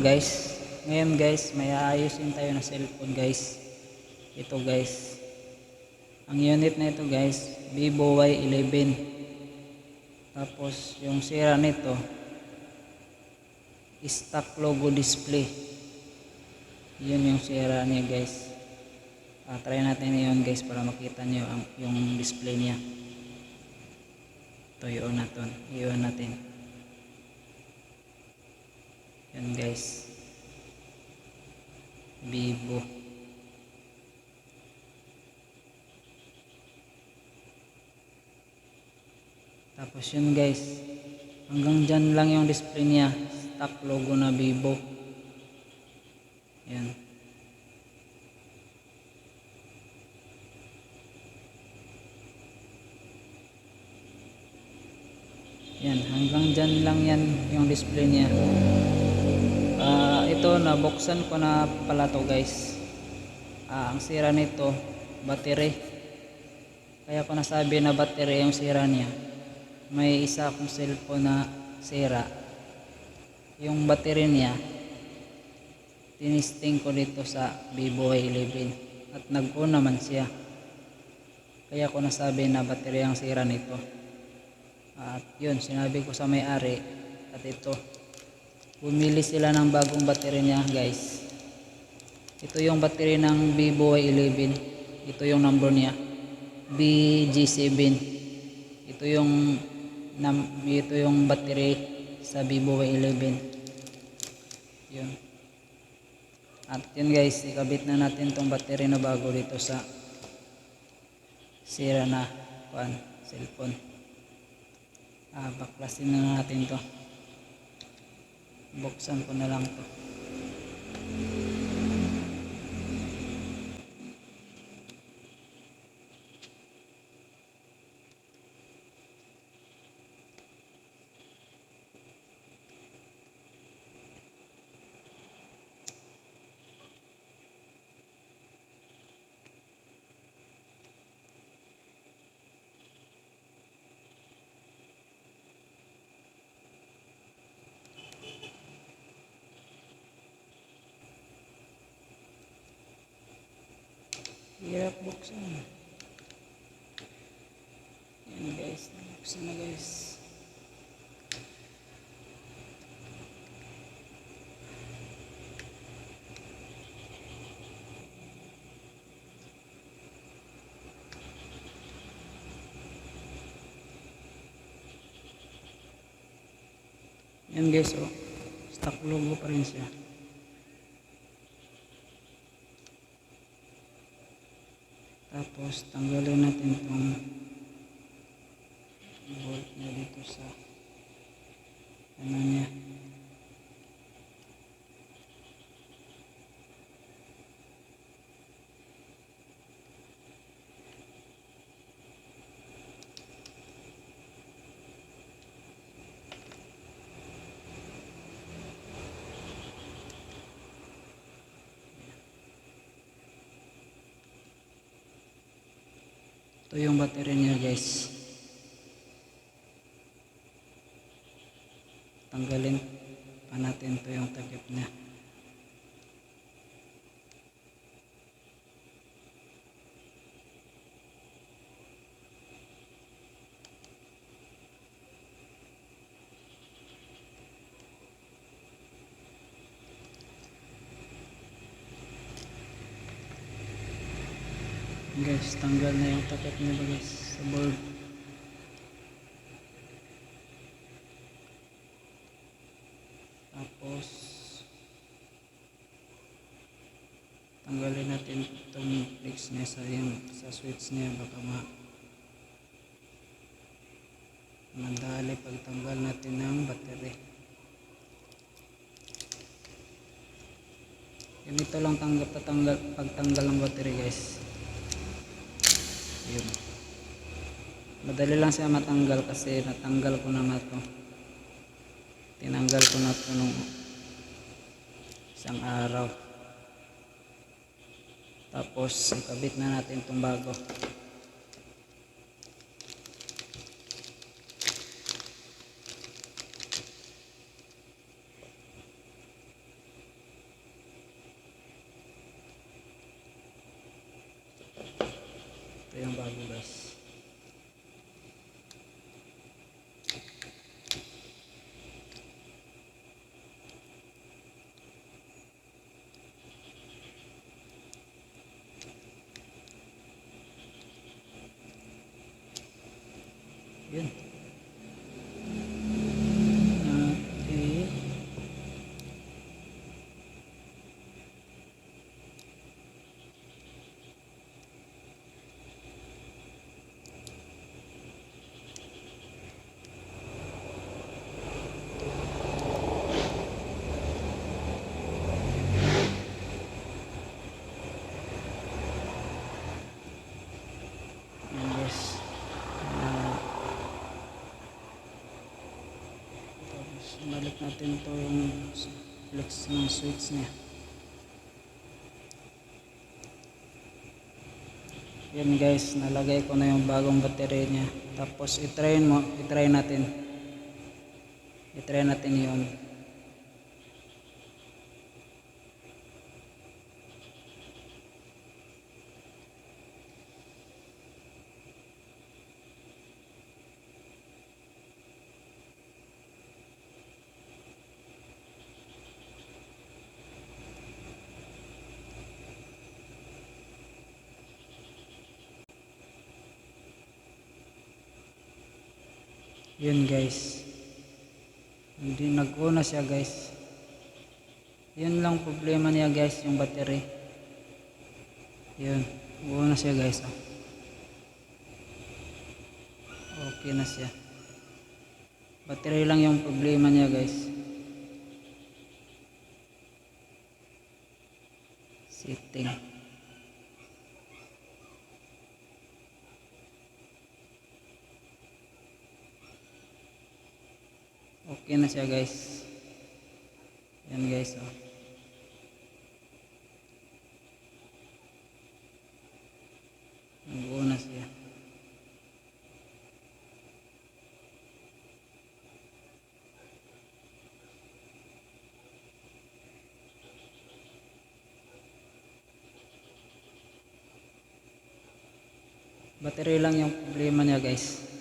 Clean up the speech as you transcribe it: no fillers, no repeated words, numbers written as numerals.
guys, ngayon guys, may aayusin tayo na cellphone guys. Ito guys, ang unit na ito guys, Vivo Y11. Tapos yung sira nito, stock logo display. Yun yung sira niya guys. Try natin yun guys para makita nyo yung display niya. Ito yun natin. Yan guys, Vivo. Tapos yun guys, hanggang dyan lang yung display niya, stock logo na Vivo. Yan. Yan, hanggang dyan lang yan yung display niya. Ito, nabuksan ko na pala to guys. Ang sira nito, battery. Kaya ko nasabi na battery yung sira niya. May isa akong cellphone na sira. Yung battery niya, tinisting ko dito sa Vivo Y11 at nag-on naman siya. Kaya ko nasabi na battery ang sira nito. At yun, sinabi ko sa may-ari at ito, bumili sila ng bagong battery niya guys. Ito yung battery ng Vivo Y11. Ito yung number niya, BG7. Ito yung battery sa Vivo Y11. Yun. At yun guys, ikabit na natin tong battery na bago dito sa sira na cellphone. Baklasin na natin to. Buksan ko na lang to. Hirap buksan. Yan guys, buksan na guys. Yan guys, oh, stock logo pa rin siya. Tapos tanggalin natin itong bolt na dito sa ano niya. Ito yung battery niya guys. Tanggalin pa natin ito yung takip niya. Guys, tanggal na yung takip niya guys sa board. Tapos tanggalin natin itong flex niya sa switch niya. Baka madali pagtanggal natin ng battery. Ganito lang pagtanggal ng battery guys. Yun. Madali lang siya matanggal kasi natanggal ko na ito. Tinanggal ko na ito nung isang araw. Tapos ikabit na natin itong bago. Ito yung bago guys. Yun. Okay. Yan guys. Tapos balik natin to yung flex ng switch niya. Yan guys, nalagay ko na yung bagong battery niya. Tapos i-try natin. I-try natin yun. Yun guys. Hindi nag-una siya guys. Yun lang problema niya guys, yung battery. Yun, una siya guys. Oh. Okay na siya. Battery lang yung problema niya guys. Setting. Okay na siya guys. Yan guys. Oh. Nag-una siya. Battery lang yung problema niya guys.